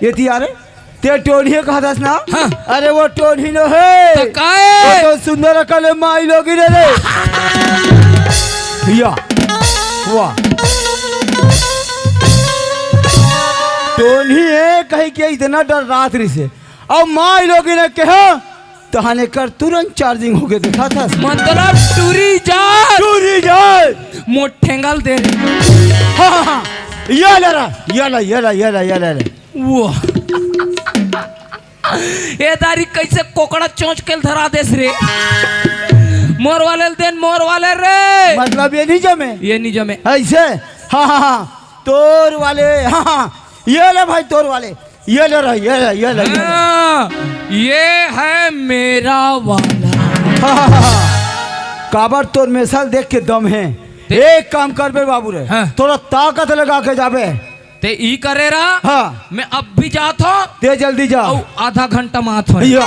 ये तियारे ते टोढ़ी कहा था ना। हाँ। अरे वो टोढ़ी नो है तो काहे? वो तो सुंदर कले माई लोगी रे या वाह टोढ़ी है कहीं के इतना डर रात्रि से अब माई लोगी ने कहा तो हने कर तुरंत चार्जिंग हो गए देखा था मतलब टूरी जा मोठेंगल दे हाँ ये ले वो ये दारी कैसे कोकड़ा चोंच के धरा देस रे मोर वाले रे मतलब ये नहीं जमे ऐसे हाँ तोर वाले हाँ ये ले भाई तोर वाले ये ले ये है मेरा वाला काबर तोर मिसाल देख के दम है एक काम कर बे बाबू रे हाँ। थोड़ा ताकत लगा के जाबे ते ई करे रहा हाँ मैं अब भी जात हूँ ते जल्दी जा आधा घंटा मात हो या